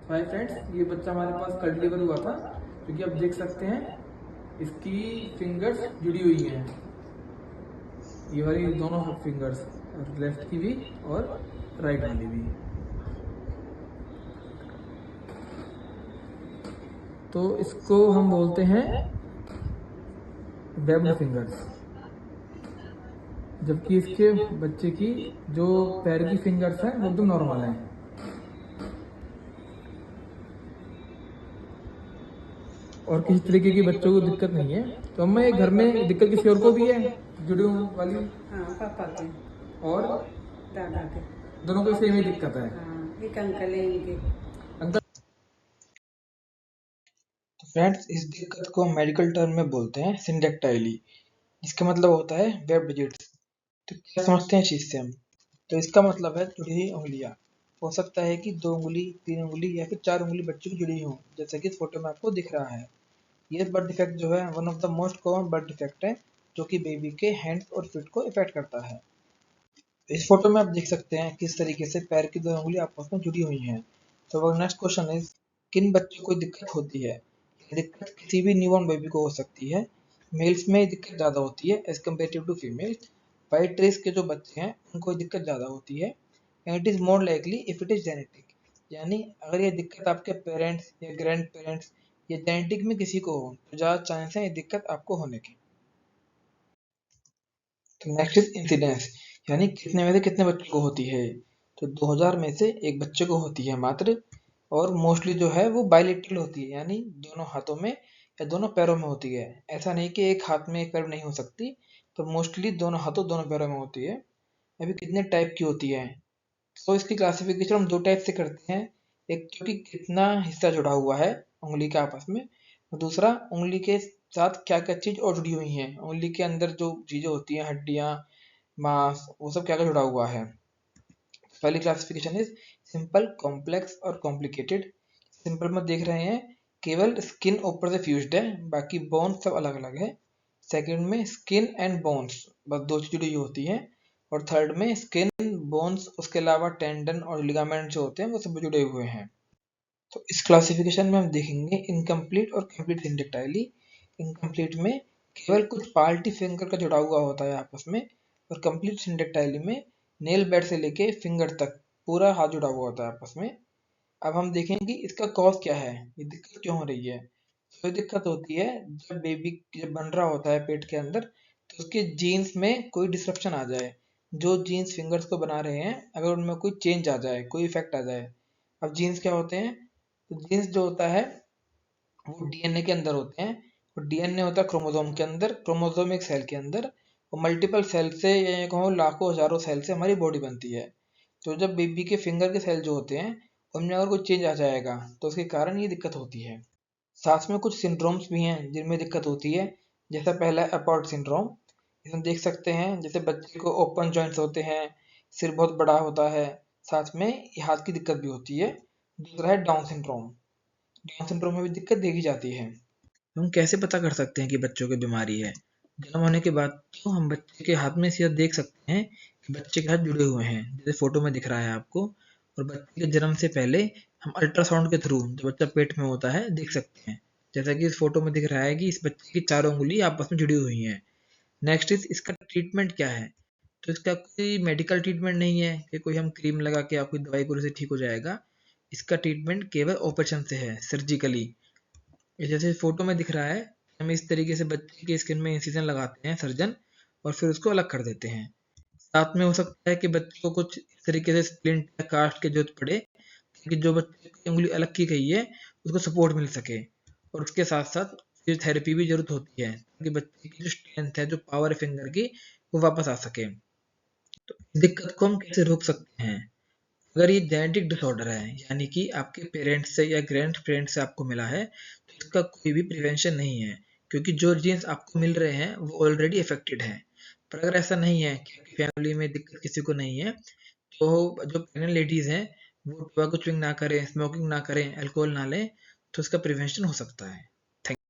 Hi friends, ये बच्चा हमारे पास कल डिलीवर हुआ था। क्योंकि आप देख सकते हैं इसकी फिंगर्स जुड़ी हुई हैं, ये वाली दोनों फिंगर्स, लेफ्ट की भी और राइट वाली भी। तो इसको हम बोलते हैं वेब्ड फिंगर्स। जबकि इसके बच्चे की जो पैर की फिंगर्स हैं वो एकदम नॉर्मल हैं। और किसी तरीके की बच्चों को दिक्कत नहीं है। तो अम्मा, ये घर में दिक्कत किसी और को भी है जुड़ी वाली? हाँ, पापा के और दादा के दोनों को सेम ही दिक्कत है। हाँ, एक अंकल है इनके। अंकल, तो फ्रेंड्स, इस दिक्कत को मेडिकल टर्म में बोलते हैं सिंडेक्टाइली, जिसका मतलब होता है वेब डिजिट्स। तो क्या समझते हैं इस चीज से हम? तो इसका मतलब है जुड़ी हुई उंगलियां। हो सकता है कि 2 उंगली, 3 उंगली या फिर 4 उंगली बच्चे की जुड़ी हो, जैसे कि इस फोटो में आपको दिख रहा है। ये बर्थ डिफेक्ट जो है one of the most common birth defect है, जो कि बेबी के हैंड्स और फीट को इफेक्ट करता है। इस फोटो में आप देख सकते हैं किस तरीके से पैर की 2 उंगली आपस में जुड़ी हुई हैं। तो वो नेक्स्ट क्वेश्चन इज, किन बच्चों को दिक्कत होती है? ये दिक्कत किसी भी न्यूबॉर्न बेबी को हो सकती है। मेल्स में दिक्कत ज़्यादा होती है as comparative to females. White race के जो बच्चे हैं उनको दिक्कत ज़्यादा होती है। And it is more likely if it is genetic, यानी अगर ये दिक्कत आपके पेरेंट्स या ग्रैंड पेरेंट्स या जेनेटिक में किसी को हो तो ज़्यादा चांस है ये दिक्कत आपको होने के। तो नेक्स्ट इज इंसिडेंस, यानी कितने में से कितने बच्चों को होती है। तो 2000 में से एक बच्चे को होती है मात्र। और मोस्टली जो है वो बाइलेटरल होती है, यानी दोनों हाथों में या दोनों पैरों में होती है। ऐसा नहीं कि एक हाथ में एक पैर में नहीं हो सकती, तो मोस्टली दोनों हाथों दोनों पैरों में होती है। अभी कितने टाइप की होती है, तो इसकी क्लासिफिकेशन हम 2 टाइप से करते हैं। एक तो कि कितना हिस्सा जुड़ा हुआ है उंगली के आपस में, और दूसरा उंगली के साथ क्या क्या चीज और जुड़ी हुई है। उंगली के अंदर जो चीजें होती हैं, हड्डियां, मांस, वो सब क्या क्या जुड़ा हुआ है। पहली क्लासिफिकेशन इज सिंपल, कॉम्प्लेक्स और कॉम्प्लिकेटेड। सिंपल में देख रहे हैं केवल स्किन ऊपर से फ्यूज्ड है, बाकी बोन्स सब अलग अलग है। सेकंड में स्किन एंड बोन्स, बस 2 चीज जुड़ी हुई होती हैं। और थर्ड में स्किन, बोन्स, उसके अलावा टेंडन और लिगामेंट जो होते हैं वो सब जुड़े हुए हैं। तो इस क्लासिफिकेशन में हम देखेंगे इनकम्प्लीट और कंप्लीट सिंडेक्टाइली। इनकम्प्लीट में केवल कुछ पार्टी फिंगर का जुड़ा हुआ होता है आपस में, और कंप्लीट सिंडेक्टाइली में नेल बेड से लेके फिंगर तक पूरा हाथ जुड़ा हुआ होता है आपस में। अब हम देखेंगे इसका कॉज क्या है, ये दिक्कत क्यों हो रही है। तो ये दिक्कत होती है जब बेबी जब बन रहा होता है पेट के अंदर, तो उसके जीन्स में कोई डिसरप्शन आ जाए। जो जीन्स फिंगर्स को बना रहे हैं, अगर उनमें कोई चेंज आ जाए, कोई इफेक्ट आ जाए। अब जीन्स क्या होते हैं? तो जीन्स जो होता है वो डीएनए के अंदर होते हैं। और डीएनए होता है क्रोमोसोम के अंदर, क्रोमोसोम एक सेल के अंदर। और मल्टीपल सेल से, या ये कहो लाखों हजारों सेल से हमारी बॉडी बनती है। तो जब बेबी के फिंगर के सेल जो होते हैं उनमें अगर कोई चेंज आ जाएगा तो उसके कारण ये दिक्कत होती है। साथ में कुछ सिंड्रोम्स भी हैं जिनमें दिक्कत होती है। जैसा पहला है अपॉर्ट सिंड्रोम। इसमें देख सकते हैं जैसे बच्चे को ओपन जॉइंट्स होते हैं, सिर बहुत बड़ा होता है, साथ में ये हाथ की दिक्कत भी होती है। दूसरा है डाउन सिंड्रोम। डाउन सिंड्रोम में भी दिक्कत देखी जाती है। हम कैसे पता कर सकते हैं कि बच्चों की बीमारी है? जन्म होने के बाद तो हम बच्चे के हाथ में सीधा देख सकते हैं कि बच्चे के हाथ जुड़े हुए हैं, जैसे फोटो में दिख रहा है आपको। और बच्चे के जन्म से पहले हम अल्ट्रासाउंड के थ्रू, जो बच्चा पेट में होता है, देख सकते हैं। जैसा कि इस फोटो में दिख रहा है कि इस बच्चे की 4 उंगली आपस में जुड़ी हुई हैं। नेक्स्ट इज इसका ट्रीटमेंट क्या है। तो इसका कोई मेडिकल ट्रीटमेंट नहीं है कि कोई हम क्रीम लगा के आपकी दवाई गोली से ठीक हो जाएगा। इसका ट्रीटमेंट केवल ऑपरेशन से है, सर्जिकली। जैसे फोटो में दिख रहा है, हम इस तरीके से बच्चे की स्किन में इंसिजन लगाते हैं सर्जन, और फिर उसको अलग कर देते हैं। साथ में हो सकता है कि बच्चे को कुछ इस तरीके से स्प्लिंट या कास्ट की जरूरत पड़े, कि जो बच्चे की उंगली अलग की गई है उसको सपोर्ट मिल सके। और उसके साथ साथ फिजियोथेरेपी भी जरूरत होती है, ताकि बच्चे की जो स्ट्रेंथ है, जो पावर है फिंगर की, वो वापस आ सके। तो इस दिक्कत को हम कैसे रोक सकते हैं? अगर ये जेनेटिक डिसऑर्डर है, यानी कि आपके पेरेंट्स से या ग्रैंड पेरेंट्स से आपको मिला है, तो इसका कोई भी प्रिवेंशन नहीं है, क्योंकि जो जीन्स आपको मिल रहे हैं वो ऑलरेडी अफेक्टेड हैं। पर अगर ऐसा नहीं है कि आपकी फैमिली में दिक्कत किसी को नहीं है, तो जो प्रेग्नेंट लेडीज हैं वो टोबैको च्युइंग ना करें, स्मोकिंग ना करें, अल्कोहल ना लें, तो इसका प्रिवेंशन हो सकता है। थैंक